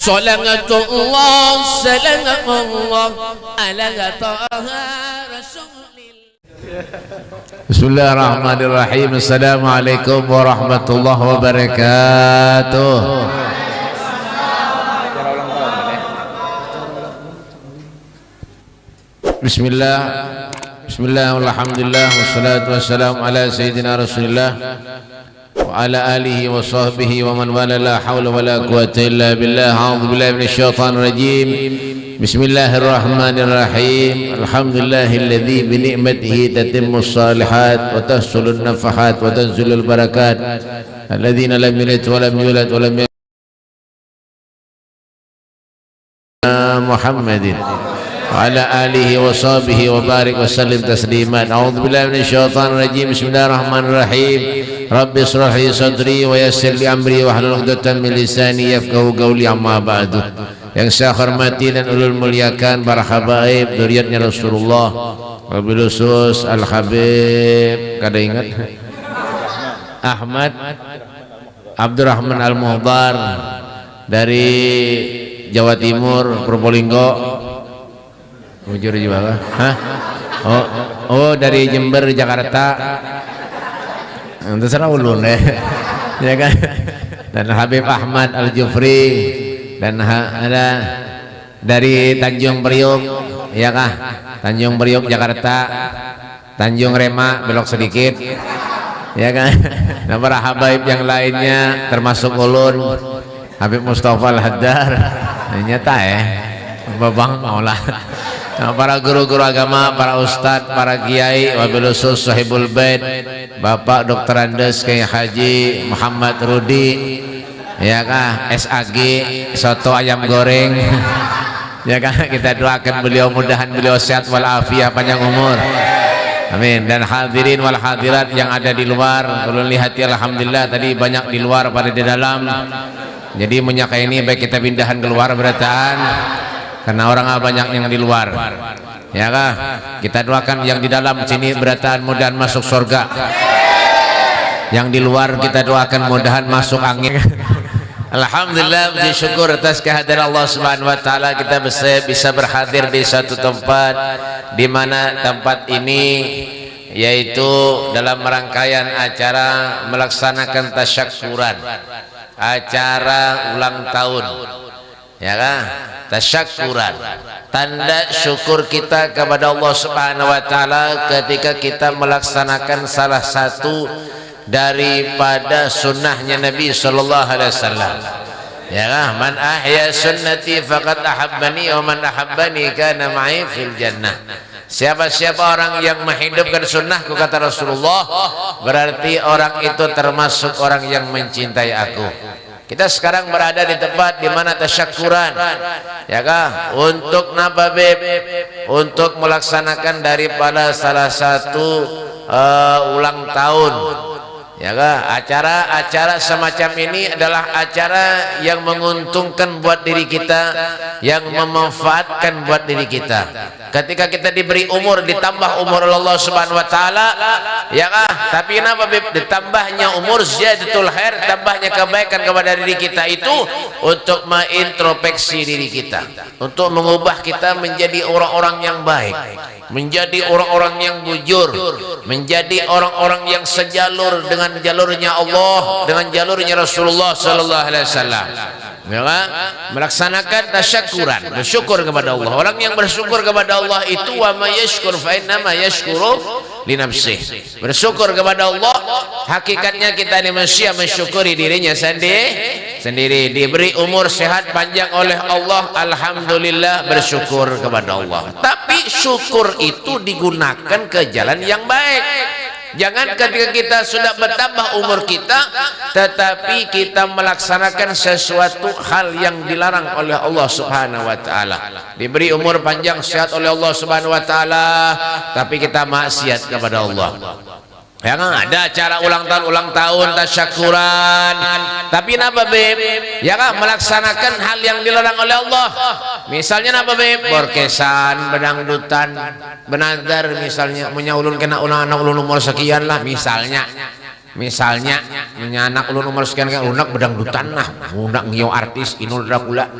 Salatullah salamullah ala taha rasulillah. Bismillahirrahmanirrahim. Assalamualaikum warahmatullahi wabarakatuh. Bismillah, bismillah, alhamdulillah, wassalatu wassalamu ala sayyidina rasulillah wa ala alihi wa sahbihi wa man wala, la hawla wa la quwata illa billah. A'udzu billahi minasy syaithanir rajim. Bismillahirrahmanirrahim. Alhamdulillahilladzi bi ni'matihi tatimmus shalihat wa tahsulun nafahat wa tanzilul barakat. Alladzina lam yalid wa lam yulad wa lam Muhammadin wa ala alihi wa sahbihi wa barik wa sallim tasliman. A'udzu billahi minasy syaithanir rajim. Bismillahirrahmanirrahim. Rabbi ishrah li sadri wa yassir li amri wa hlul 'uqdatam min lisani yafqahu qawli, amma ba'du. Yang saya hormati dan ulul muliakan para habaib dzurriyyatnya Rasulullah, wabil khusus Al Habib, kada ingat Ahmad Abdurrahman Al Muhdar dari Jawa Timur, Probolinggo. Mujur juga, hah? Oh, dari Jember, Jakarta. Terserah ulun deh, ya kan? Dan Habib Ahmad Al Jufri, dan ada dari Tanjung Priok, ya kah? Tanjung Priok, Jakarta. Tanjung Rema belok sedikit, ya kan? Dan para habaib yang lainnya termasuk ulun Habib Mustafa Al Haddar, nyata ya, babang maulah. Nah, para guru-guru agama, para ustadz, para kiai, wabil khusus Sahibul Bait, Bapak Dr. Andes Kiai Haji Muhammad Rudi, ya kah? SAG, soto ayam goreng, ya kah? Kita doakan beliau, mudahan beliau sehat walafiat, panjang umur, amin. Dan hadirin wal hadirat yang ada di luar, ulun lihat ya, alhamdulillah tadi banyak di luar pada di dalam. Jadi menyaka ini baik kita pindahan keluar berataan, karena orang banyak yang di luar, ya kah? Kita doakan yang di dalam sini berataan mudahan masuk surga, yang di luar kita doakan mudahan masuk angin. Alhamdulillah, puji syukur atas kehadiran Allah Subhanahu wa taala, kita bisa berhadir di satu tempat, di mana tempat ini yaitu dalam rangkaian acara melaksanakan tasyakuran, acara ulang tahun, ya kan? Tasyakuran, tanda syukur kita kepada Allah Subhanahu wa taala ketika kita melaksanakan salah satu daripada sunnahnya Nabi sallallahu alaihi wasallam, ya kan? Man ahya sunnati faqad ahabbani wa man ahabbani kana ma'i fil jannah. Siapa-siapa orang yang menghidupkan sunnahku, kata Rasulullah, berarti orang itu termasuk orang yang mencintai aku. Kita sekarang berada di tempat di mana tasyakuran, ya kah? Untuk napa beb? Untuk melaksanakan daripada salah satu ulang tahun, ya kah? Acara-acara semacam ini adalah acara yang menguntungkan buat diri kita, yang memanfaatkan buat diri kita. Ketika kita diberi umur, ditambah umur Allah Subhanahu wa taala, ya kah? Tapi kenapa ditambahnya umur, ziyadatul khair, tambahnya kebaikan kepada diri kita itu untuk mengintrospeksi diri kita, untuk mengubah kita menjadi orang-orang yang baik, menjadi orang-orang yang jujur, menjadi orang-orang yang sejalur dengan jalurnya Allah, dengan jalurnya Rasulullah sallallahu alaihi wasallam. Melaksanakan tasyakuran, bersyukur kepada Allah. Orang yang bersyukur kepada Allah itu wa may yashkur fa inna ma yashkuru li nafsihi. Bersyukur kepada Allah, hakikatnya kita ini manusia mensyukuri dirinya sendiri. Diberi umur sehat panjang oleh Allah, alhamdulillah, bersyukur kepada Allah. Tapi syukur itu digunakan ke jalan yang baik. Jangan ketika kita sudah bertambah umur kita, tetapi kita melaksanakan sesuatu hal yang dilarang oleh Allah Subhanahu wa taala. Diberi umur panjang sehat oleh Allah Subhanahu wa taala, tapi kita maksiat kepada Allah. Ya kan? Ada acara ulang tahun tasyakuran, tapi napa beb? Ya kan? Melaksanakan hal yang dilarang oleh Allah. Misalnya napa beb? Borkesan, bedangdutan, benadar misalnya, menyaulun kena ulang anak ulun umur sekian lah misalnya. misalnya anak ulun umur sekian kan unak bedangdutan nah unak ngio artis Inul Dracula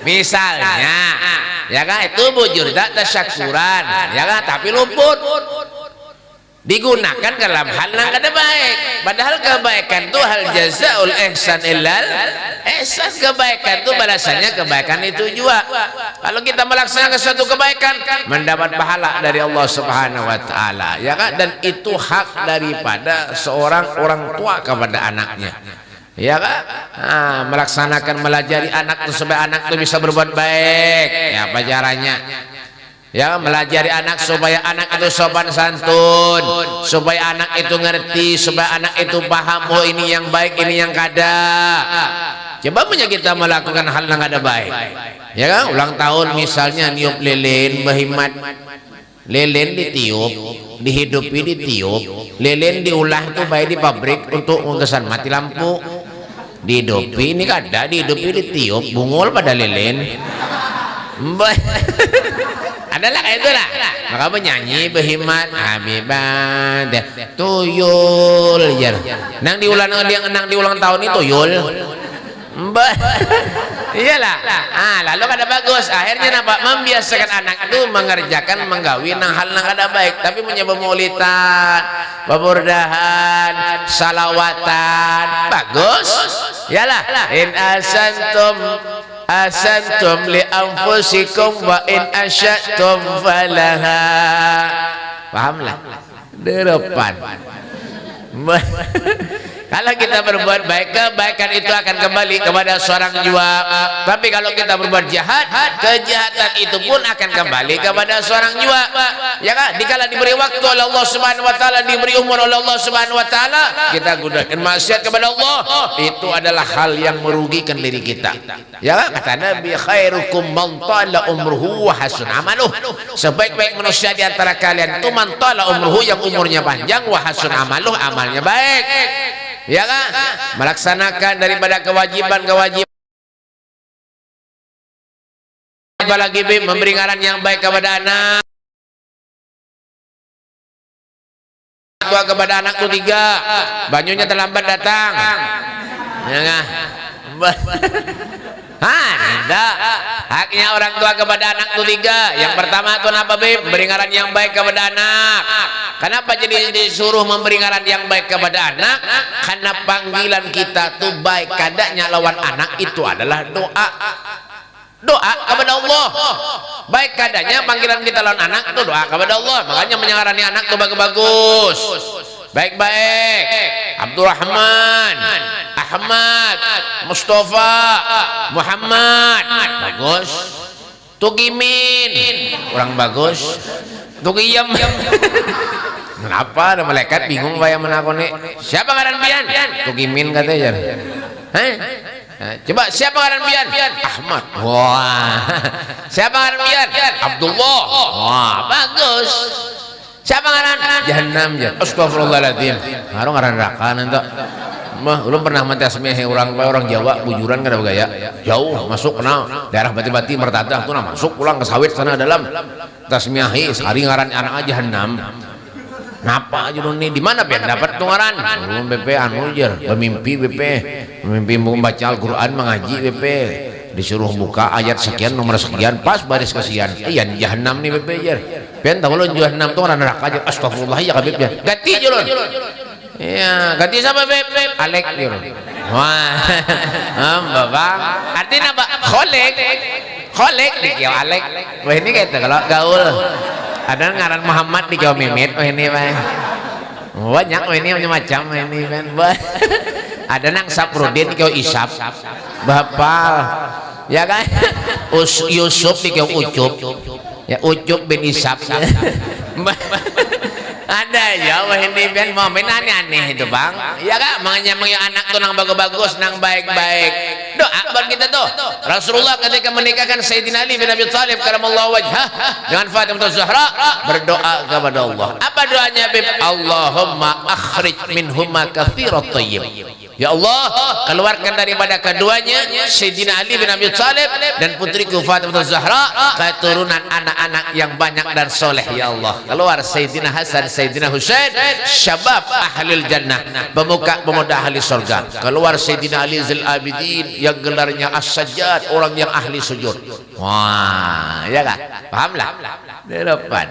misalnya ya kan itu bujur tak tasyakuran ya kan tapi luput digunakan dalam hal yang kada baik, padahal kebaikan itu hal jazaul ihsan illal ihsan. Kebaikan itu balasannya kebaikan itu juga. Kalau kita melaksanakan suatu kebaikan mendapat pahala dari Allah Subhanahu wa taala ya kan, dan itu hak daripada seorang orang tua kepada anaknya ya kan. Melaksanakan melajari anak itu supaya anak itu bisa berbuat baik ya apa caranya ya, melajari anak supaya anak itu sopan santun, supaya anak itu ngerti, supaya anak itu paham oh ini yang baik, ini yang kada. Coba punya kita melakukan hal yang kada baik ya kan, ulang tahun misalnya niup lilin berhimat, lilin ditiup, dihidupi ditiup, lilin diulah itu baik di pabrik untuk mengesan mati lampu, dihidupi ini kada, dihidupi ditiup, bungul pada lilin adalah kayak itulah. Maka menyanyi berhimat Habibad tuyul jar nang diulang tahun itu tuyul iyalah. Lalu kada bagus akhirnya nampak membiasakan anak itu mengerjakan menggawi nang hal nang kada baik, tapi menyebab maulidan, baburdahan, salawatan bagus iyalah. In asantum li anfusikum wa in asyatum falaha. Pahamlah depan. Kalau kita berbuat baik, kebaikan itu akan kembali kepada seorang jua. Tapi kalau kita berbuat jahat, kejahatan itu pun akan kembali kepada seorang jua. Ya kan? Dikala diberi waktu oleh Allah Subhanahu wa taala, diberi umur oleh Allah Subhanahu wa taala, kita gunakan maksiat kepada Allah, itu adalah hal yang merugikan diri kita. Ya kan? Kata Nabi, khairukum man tala umruhu wa hasun amaluh. Sebaik-baik manusia di antara kalian itu man tala umruhu, yang umurnya panjang, wa hasun amaluh, amalnya baik. Ya kan? Melaksanakan daripada kewajiban-kewajiban, apalagi memberi ngaran yang baik kepada anak tua, kepada anak tu 3 banyunya terlambat datang ya kan? Tidak. Haknya orang tua kepada anak itu 3. Yang pertama itu apa Bib? Memberi ngaran yang baik kepada anak. Kenapa jadi disuruh memberi ngaran yang baik kepada anak? Karena panggilan kita tuh baik kadanya lawan anak itu adalah doa. Doa kepada Allah. Baik kadanya panggilan kita lawan anak itu doa kepada Allah. Makanya menyengarani anak itu bagus-bagus, baik-baik. Abdurrahman, Ahmad, Mustafa, Muhammad, bagus. Tugimin, kurang bagus. Tugiyam. Kenapa ada malaikat bingung bayang menakoni? Siapa ngaran pian? Tugimin katanya. Coba siapa ngaran pian? Ahmad. Wah. Siapa ngaran pian? Abdullah. Wah, bagus. Siapa ngaran? Jahannam jan. Astagfirullahaladzim. Ngaran ngaran neraka nanti. Mah, belum pernah mentasmihi orang Jawa bujuran kada gaya. Jauh masuk kenal daerah Bati-Bati Mertatah tuh masuk pulang ke sawit sana dalam. Tasmihi sekali ngaran anak aja Jahannam. Napa aja nih di mana pian dapat tuh ngaran? Belum BP anu jer, bermimpi BP. Bermimpi membaca Al-Qur'an mengaji BP. Disuruh buka ayat sekian nomor sekian pas baris kesian. Iya di Jahannam nih BP jer. Pian tahu lo Jahannam tuh ngaran neraka aja. Astagfirullah ya Habib ya. Ganti julun. Iya, ganti siapa Beb? Alek julun. Wah. Bapak. Artinya apa? Kholek dikiau Alek. Wah ini kayak kalau gaul. Ada ngaran Muhammad di Jawa Mimit, oh ini Pak. Banyak oh ini macam-macam ini kan. Ada nang Saprudin di Jawa Isap. Bapal. Ya kan? Yusuf di Jawa Ucup. Ya Ucup bin Isap. Ada ya wah ini kan momen aneh-aneh itu Bang. Ya kan? Makanya anak tuh nang bagus-bagus, nang baik-baik. Doa buat kita tuh. Rasulullah ketika menikahkan Sayyidina Ali bin Abi Thalib karamallahu wajhah dengan Fatimah Zahra berdoa kepada Allah. Apa doanya Bib? Allahumma akhrij minhuma katsirat thayyib. Ya Allah, keluarkan daripada keduanya Sayyidina Ali bin Abi Thalib dan putriku Fatimah Zahra keturunan anak-anak yang banyak dan soleh. Ya Allah, keluar Sayyidina Hasan, Sayyidina Husain, syabab ahlul jannah, pemuda ahli surga. Keluar Sayyidina Ali Zul Abidin yang gelarnya As-Sajjad, orang yang ahli sujud. Wah, ya kan? Pahamlah? Di depan.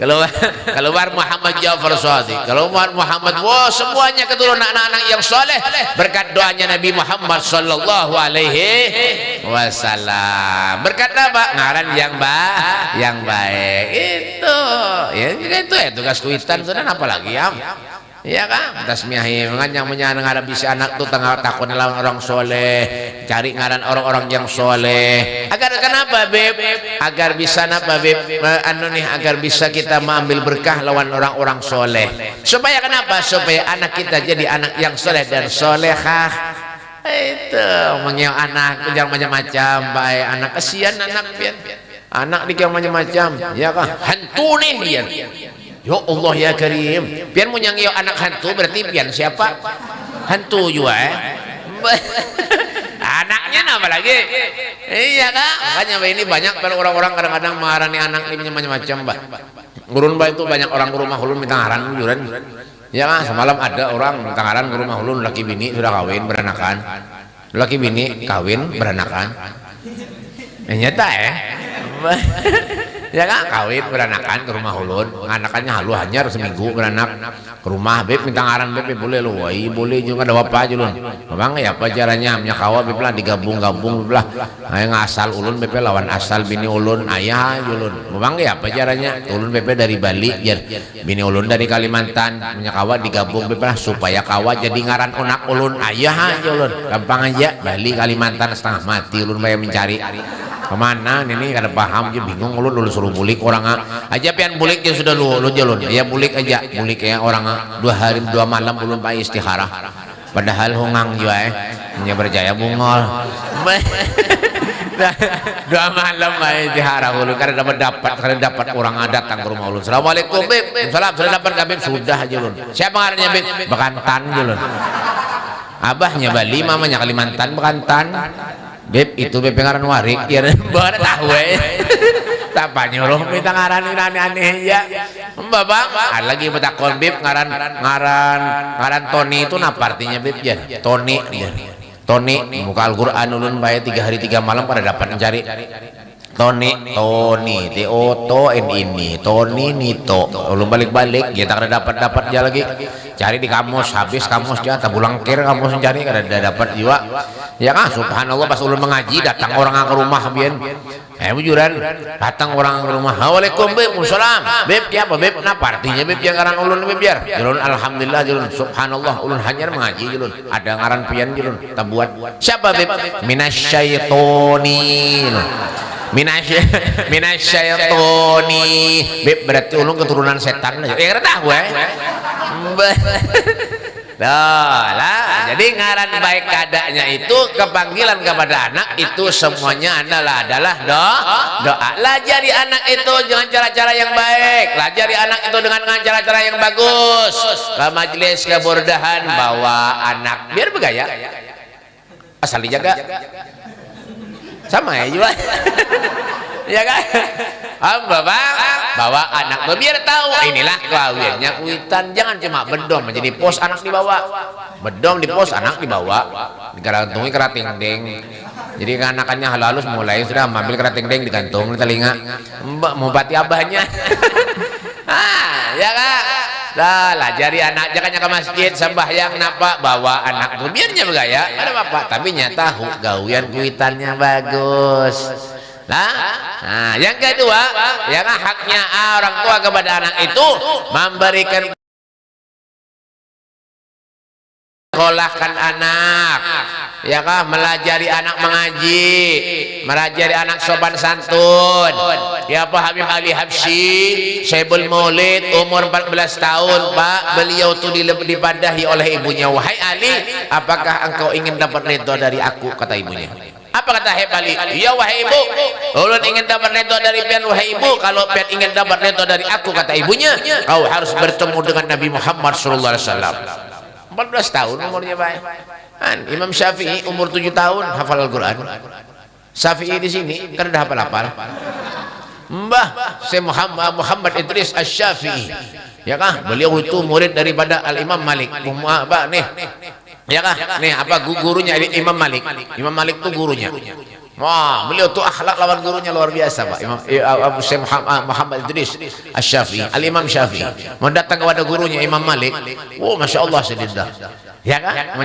Keluar Muhammad Ja'far Shadiq, keluar Muhammad, wah semuanya keturunan anak-anak yang soleh berkat doanya Nabi Muhammad sallallahu alaihi wasallam. Berkat apa? Ngaran yang baik. Itu ya tugas kuitan sudah apa lagi ya? Ya kan, tasmiahi yang menyanang bisa anak tuh tengah takut lawan orang soleh, cari ngaran orang-orang yang soleh. Agar kenapa beb? Agar bisa napa beb? Agar bisa kita mengambil berkah lawan orang-orang soleh. Supaya kenapa? Supaya anak kita jadi anak yang soleh dan solehah. Itu mengiau anak jangan macam-macam, baik anak kesian anak pian. Anak dikau macam-macam, ya kan? Hantu nih pian. Ya Allah ya Karim, pian punya ngiyok anak hantu berarti pian siapa? Hantu juga anaknya nama lagi. Iya kan? Makanya ini banyak orang-orang kadang-kadang marani anak ini macam-macam bah. Gurun bah itu banyak orang ke rumah ulun minta ngaran juran. Ya kan? Semalam ada orang minta ngaran ke rumah ulun, laki bini sudah kawin beranakan. Laki bini kawin beranakan. Nyata ya kan, kawin beranakan ke rumah ulun, anakannya halu hanyar seminggu beranak ke rumah beb minta ngaran beb boleh lu, woi boleh juga ada apa aja ulun, bang ya apa caranya minyak kawa beb lah digabung beb lah, ayah ngasal ulun beb lawan asal bini ulun ayah ulun, bang ya apa caranya ulun beb dari Bali biar bini ulun dari Kalimantan, minyak kawa digabung beb lah supaya kawa jadi ngaran onak ulun ayah ulun, gampang aja Bali Kalimantan setengah mati ulun bayar mencari. Kemana ini kada paham aja bingung lu suruh bulik orang aja pian bulik ya sudah lu jalun ya bulik aja bulik ya orang 2 hari 2 malam belum pak istikharah padahal hungang juga hanya berjaya bungol 2 malam pak istikharah ulun karena dapat orang datang ke rumah ulun. Assalamualaikum beb, salam sudah dapat kabib sudah aja ulun. Siapa ngarannya beb? Bekantan ulun. Abahnya Bali, mamanya Kalimantan Bekantan. Beb itu beb ngaran warik ya baru tahu tak nyuruh minta ngaran aneh-aneh ya babang ada lagi betakon beb ngaran Tony itu apa artinya beb ya Tony muka Al-Quran ulun bayar 3 hari 3 malam pada dapat mencari Tony Tony Nito ulun balik-balik kita kada dapat dia lagi cari di kamus habis kamus dia tabulang kir kamus mencari kada dapat jiwa ya kan. Subhanallah pas ulun mengaji datang orang ke rumah bian bujuran datang orang ke rumah. Waalaikumsalam beb, salam beb siapa beb napa artinya beb yang ngaran ulun beb biar julun alhamdulillah julun subhanallah ulun hanya mengaji julun ada ngaran pian julun tabuat siapa beb minasyaitoni beb berarti ulun keturunan setan aja ya tahu lah jadi ngaran baik kadanya itu kepanggilan kepada anak itu semuanya adalah doa. Lajari anak itu dengan cara-cara yang baik, lajari anak itu dengan cara-cara yang bagus, ke majelis kebordahan bawa anak biar bergaya asal dijaga sama ya juga ya kan bawa anak biar tahu inilah kawinnya kuitan. Jangan cuma bedom menjadi pos anak dibawa bedom di pos anak dibawa digantungi kerating deng. Jadi anakannya halus mulai sudah ambil kerating deng digantung di telinga mbak mau bati abahnya ya kan. Lajari anak jangan ke masjid sembahyang napa bawa anak tuh biarnya bergaya ada apa tapi nyata gawian kuitannya bagus. Nah, yang kedua, yang haknya orang tua kepada anak itu memberikan sekolahkan anak, ya kah, melajari anak mengaji, melajari anak sopan santun. Ya Pak Habib Ali Habsyi, Syaibul Maulid, umur 14 tahun, Pak. Beliau tuh dipadahi oleh ibunya. Wahai Ali, apakah engkau ingin dapat ridho dari aku? Kata ibunya. Apa kata Habib Ali? Ya wahai ibu, ulun ingin dapat ridho dari pian wahai ibu. Kalau pian ingin dapat ridho dari aku, kata ibunya, kau harus bertemu dengan Nabi Muhammad sallallahu alaihi wasallam. 14 tahun umurnya Pak. Imam Syafi'i umur 7 tahun hafal Al-Quran. Syafi'i di sini kan udah hafal-hafal. Mbah Syekh Muhammad Idris Asy-Syafi'i, ya kah? Beliau itu murid daripada Al-Imam Malik. Apa nih? Ya kah? Nih apa gurunya Imam Malik? Imam Malik itu gurunya. Wah, beliau tuh akhlak lawan gurunya luar biasa, Pak. Abu Syekh Muhammad Idris Asy-Syafi'i, Al-Imam Syafi'i. Mau datang kepada gurunya Imam Malik. Oh, Masya Allah sedindah. Ya kan?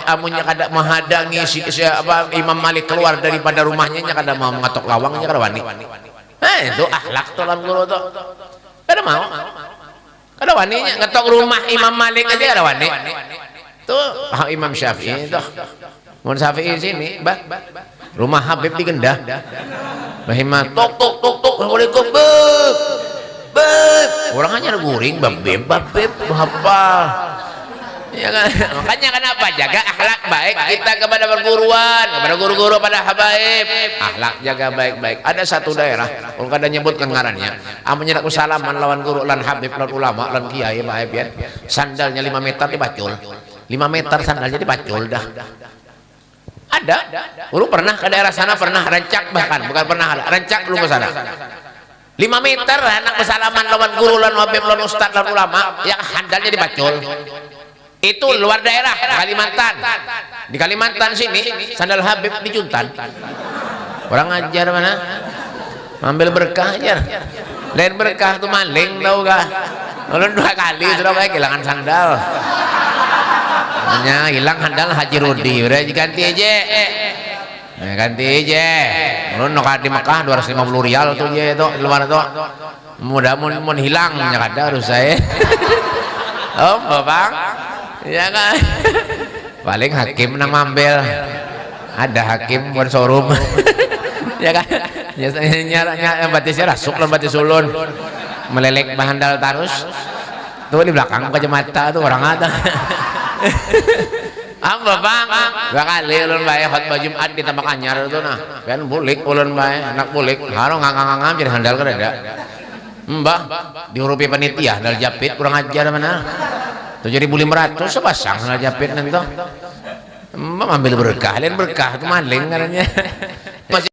Amunnya kada menghadangi Imam Malik keluar daripada rumahnya, kada mau mengatok lawangnya kada wani. Itu akhlak tuh lawan guru tuh. Kada mau. Kada wani ngetok rumah Imam Malik aja kada wani. Tuh Imam Syafi'i tuh. Mun Syafi'i sini, Bah. Rumah Habib di Gendah. Bahima tok Assalamualaikum beb. Orang hanya guring beb hafal. Ya kan? Makanya kenapa jaga akhlak baik kita kepada perguruan, kepada guru-guru pada habaib. Akhlak jaga baik-baik. Ada satu daerah, kalau kada nyebutkan ngarannya, amunnya nak salaman lawan guru lan habib lan ulama lan kiai baik ya. Sandalnya 5 meter dibacul. 5 meter sandalnya dibacul dah. Ada. Lu pernah ke daerah sana pernah rancak bahkan bukan pernah ada. Rancak lu ke sana. 5 meter anak bersalaman lawan guru lan habib lan ustaz lan ulama yang handalnya dibacul. Itu luar daerah Kalimantan. Di Kalimantan sini sandal Habib di Juntan. Orang ajar mana? Ambil berkah aja. Lain berkah tuh maling tau gak? Ulun 2 kali sudah kayak kehilangan sandal. Hanya hilang sandal Haji Rudi. Udah ganti aja. Ganti aja. Ulun nak di Mekah 250 rial tuh aja itu luar tuh. Mudah mun hilang nyakada harus saya. Bang. Ya kan? Paling hakim nang mambel. Ada hakim buat showroom. Ya kan? Biasanya batisnya rasuk lan batis ulun. Melelek bahandal tarus. Tuh di belakang kacamata tuh orang ada. Amba Bang, 2 kali ulun bae khotbah Jumat di Tambak Anyar itu nah. Ben bulik ulun bae, anak bulik. Haro ngangang-ngangang jadi handal kada. Mbah, diurupi panitia dal japit kurang ajar mana. Tuh jadi 1.500 sepasang lah japit nanti. Ambil berkah, lain berkah itu maling katanya. Masih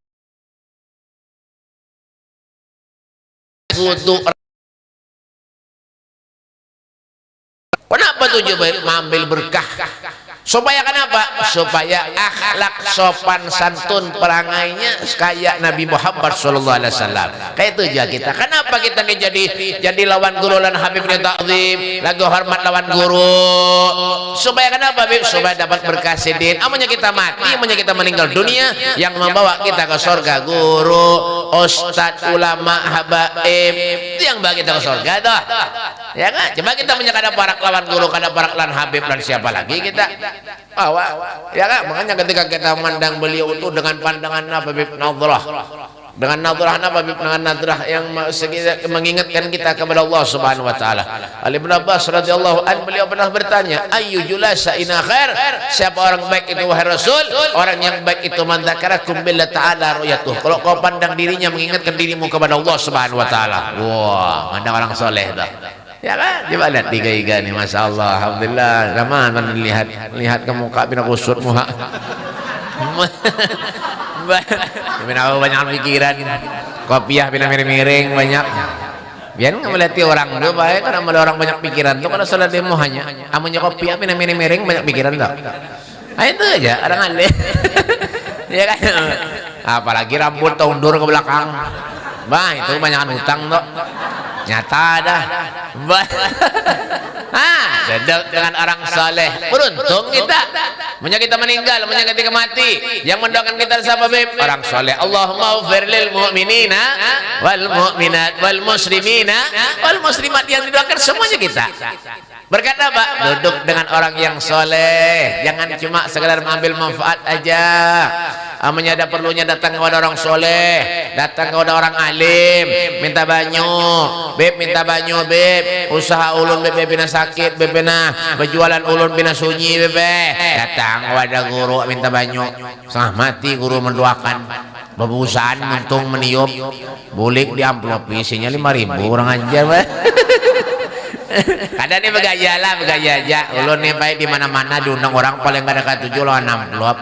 kutu. Kenapa tuh coba ambil berkah? Supaya kenapa? Supaya akhlak sopan santun perangainya kayak Nabi Muhammad SAW. Kayak itu aja kita. Kenapa kita nih jadi lawan guru lan habibnya takzim, lagu hormat lawan guru. Supaya kenapa? Supaya dapat berkah sidin. Amunnya kita mati, amunnya kita meninggal dunia, yang membawa kita ke surga guru, ustadz, ulama, habaib. Itu yang bawa kita ke surga tuh. Ya kan? Coba kita punya kada parak lawan guru, kada parak lan habib lan siapa lagi kita? Ya kan? Makanya ketika kita memandang beliau itu dengan pandangan Habib Nadrah, dengan nadrah Habib dengan nadrah yang mengingatkan kita kepada Allah Subhanahu wa taala. Ali bin Abbas radhiyallahu an beliau pernah bertanya, "Ayyu julasa ina khair?" Siapa orang baik itu wahai Rasul? Orang yang baik itu man dzakarakum billah ta'ala ru'yatuh. Kalau kau pandang dirinya mengingatkan dirimu kepada Allah Subhanahu wa taala. Wah, ada orang soleh dah. Ya kan? Coba lihat 3 nih, Masya Allah, alhamdulillah. Zaman lihat ke muka bina kusut muka. Bina banyak pikiran. Kopiah bina miring-miring banyak. Biar nggak melihat orang tuh baik karena ada orang banyak pikiran tuh kalau sholat demo hanya. Amunnya kopiah bina miring-miring banyak pikiran tuh. Ah itu aja orang aneh. Ya kan? Apalagi rambut undur ke belakang. Bah itu banyak utang tuh. Nyata dah. Dengan orang saleh beruntung kita. Punya kita meninggal, punya ketika mati, yang mendoakan kita siapa beb? Orang saleh. Allahumma ighfir lil mu'minina wal mu'minat wal muslimina wal muslimat, yang didoakan semuanya kita. Berkata apa? Duduk dengan orang yang soleh, jangan cuma sekedar mengambil manfaat aja. Amunnya ada perlunya datang kepada orang soleh, datang kepada orang alim, minta banyu, beb minta banyu beb, usaha ulun beb bina sakit, beb bina berjualan ulun bina sunyi beb, datang kepada guru minta banyu, setengah mati guru mendoakan, bebusan untung meniup, bulik di amplop isinya 5.000 orang aja beb. Kadang ini begaya lah, begaya aja. Ulun nih baik di mana-mana diundang orang paling kada ketujuh lawan amplop.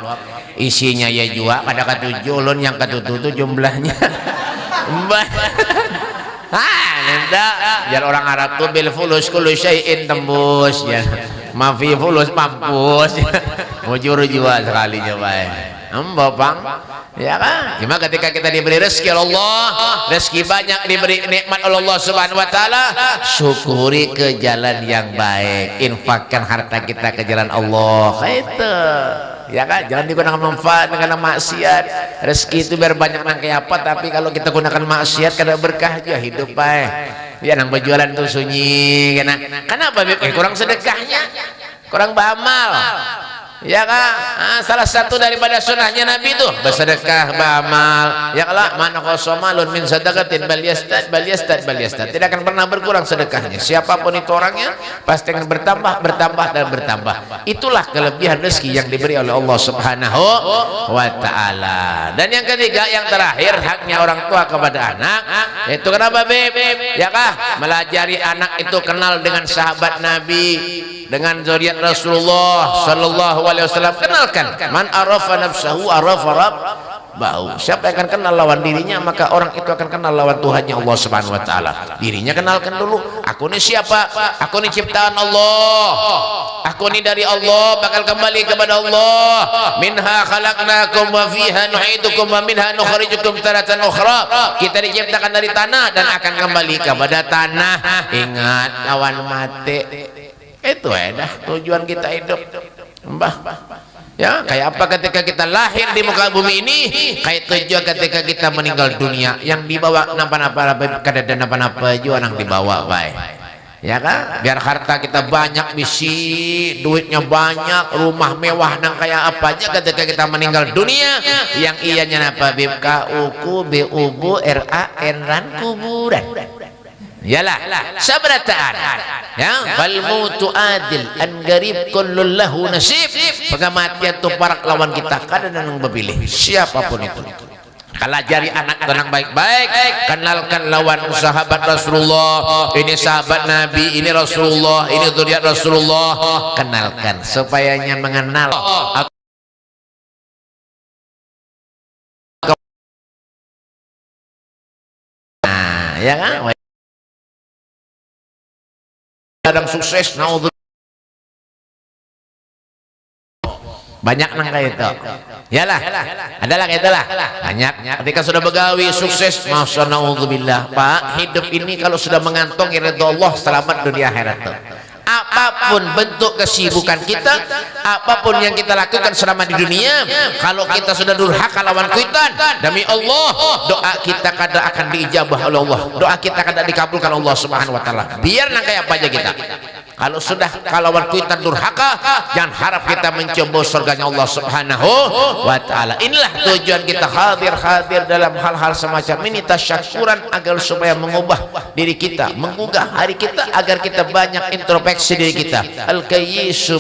Isinya ya juga kada ketujuh, ulun yang ketujuh tuh jumlahnya. Nenda, biar orang Arab tuh bil fulus kullu syai'in tembus ya. Mafi fulus mampus. Mujur juga sekali coba ya. Bang, ya kan? Cuma ketika kita diberi rezeki Allah, rezeki banyak diberi nikmat oleh Allah Subhanahu wa taala, syukuri ke jalan yang baik, infakkan harta kita ke jalan Allah. Itu. Ya kan? Jangan digunakan manfaat dengan maksiat. Rezeki itu biar banyak nang kayak apa, tapi kalau kita gunakan maksiat kada berkah aja hidup ya nang berjualan tuh sunyi kenapa kurang sedekahnya, kurang beramal. Ya kan? Salah satu daripada sunnahnya Nabi itu bersedekah, beramal. Ya Allah, man qasamalun min sadaqatin bal yastad. Tidak akan pernah berkurang sedekahnya. Siapapun itu orangnya pasti akan bertambah. Itulah kelebihan rezeki yang diberi oleh Allah Subhanahu wa taala. Dan yang ketiga, yang terakhir, haknya orang tua kepada anak. Itu kenapa, Beb? Ya kah? Melajari anak itu kenal dengan sahabat Nabi, dengan zuriat Rasulullah sallallahu alaihi wasallam. Kenalkan, man arafa nafsahu arafa rabbahu. Siapa yang akan kenal lawan dirinya, maka orang itu akan kenal lawan Tuhannya Allah Subhanahu wa taala. Dirinya kenalkan dulu, aku ini siapa? Aku ini ciptaan Allah. Aku ini dari Allah, bakal kembali kepada Allah. Minha khalaqnakum wa fiha nu'idukum wa minha nukhrijukum taratan ukhra. Kita diciptakan dari tanah dan akan kembali kepada tanah. Ingat, lawan mati. Itu dah tujuan kita hidup, Mbah. Ya, kayak apa ketika kita lahir di muka bumi ini, kayak tujuan ketika kita meninggal dunia. Yang dibawa napa-napa, kada ada napa-napa juga yang dibawa baik. Ya kan? Biar harta kita banyak, bisi, duitnya banyak, rumah mewah nang kayak apa aja ketika kita meninggal dunia, yang ianya napa bibka uku bubu ran kuburan. Yalah sabarataan ya fal mautu adil an garib kullul lahu nasib. Kematian itu parak lawan kita, kada nang bepilih siapapun itu. Kalajari anak tenang baik-baik, kenalkan lawan sahabat Rasulullah, ini sahabat Nabi, ini Rasulullah, ini zuriat Rasulullah. Kenalkan supayanya mengenal ya kan? Kadang sukses, naudzubillah. Banyak nang kayak itu. Yalah, adalah kayak itulah. Banyak. Ketika sudah begawi sukses, masya naudzubillah. Pak, hidup ini kalau sudah mengantongi ridha Allah, selamat dunia akhirat. Apapun bentuk kesibukan kita, apapun yang kita lakukan selama di dunia, kalau kita sudah durhaka lawan kuitan, demi Allah, doa kita kada akan diijabah oleh Allah, doa kita kada dikabulkan Allah Subhanahu wa taala. Biar nang kayak apa aja kita. Kalau sudah lawan kuitan durhaka, jangan harap kita mencoba surganya Allah Subhanahu wa taala. Inilah tujuan kita hadir dalam hal-hal semacam ini, tasyakuran agar supaya mengubah diri kita, menggugah hari kita agar kita banyak introspeksi diri kita. Al-kayyisu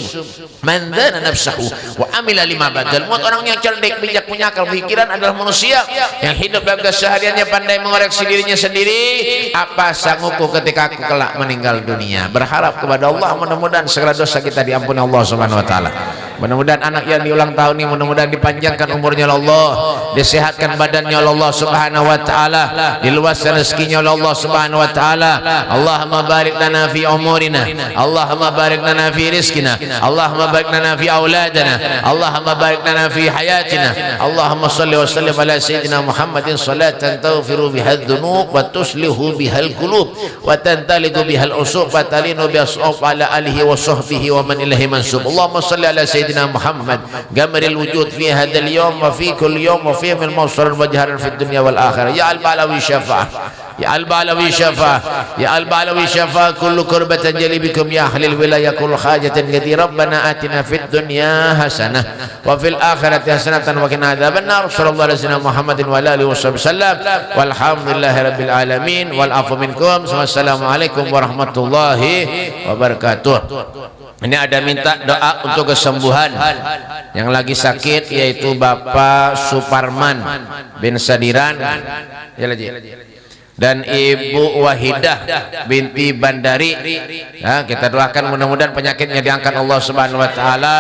man dana nafsahu wa amila lima badal. Orang yang cerdik, bijak, punya akal pikiran adalah manusia yang hidup dalam kesehariannya pandai mengoreksi dirinya sendiri. Apa sanggupku ketika aku kelak meninggal dunia? Berharap kepada Allah, mudah-mudahan segala dosa kita diampuni Allah Subhanahu wa taala. Mudah-mudahan anak yang diulang tahun ini mudah-mudahan dipanjangkan umurnya oleh Allah, disehatkan badannya oleh Allah Subhanahu wa taala, diluaskan rezekinya oleh Allah Subhanahu wa taala. Allahumma barik lana fi umurina, Allahumma barik lana fi rizqina, Allahumma barik lana fi auladina, Allahumma barik lana fi hayatina. Allahumma salli wa sallim ala sayyidina Muhammadin salatan taghfiru biha adh-dhunub wa tuslihu biha al-qulub wa tantaliqu biha al-usuq wa talinu bi as'ab ala alihi wa sahbihi wa man ilahi mansub. Allahumma salli ala sayyidina Muhammad gamaril wujud fi hadzal yawm wa fi kulli yawm wa fi min mawsalan wa jahran fid dunya wal akhirah. Ya al-balawi syafa'ah, ya al-balawi syafa'ah, ya al-balawi syafa'ah kullu kurbatan jalibikum ya ahlil wilayah kullu hajatin gadi. Rabbana atina fid dunya hasanah wa fil akhirati hasanatan wa qina adzabannar. Sallallahu alaihi wasallam Muhammadin wa alihi wasallam. Walhamdulillahi rabbil alamin wal afu minkum. Wassalamualaikum warahmatullahi wabarakatuh. Ini ada minta doa untuk kesembuhan yang lagi sakit, yaitu Bapak Suparman bin Sadiran. Ya lagi. dan Ibu Wahidah binti Bandari. Ya, kita doakan mudah-mudahan penyakitnya diangkat Allah Subhanahu wa taala,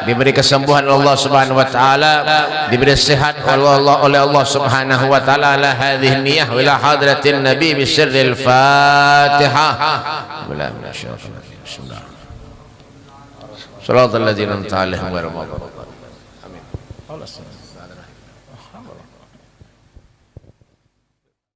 diberi kesembuhan Allah Subhanahu wa taala, diberi sehat oleh Allah Subhanahu wa taala. Ala hadhihi niyyah wa ila hadratin nabi bi sirril Fatihah. Bismillah. Shalatul ladzina an'amta 'alaihim ghairil maghdubi 'alaihim. Amin.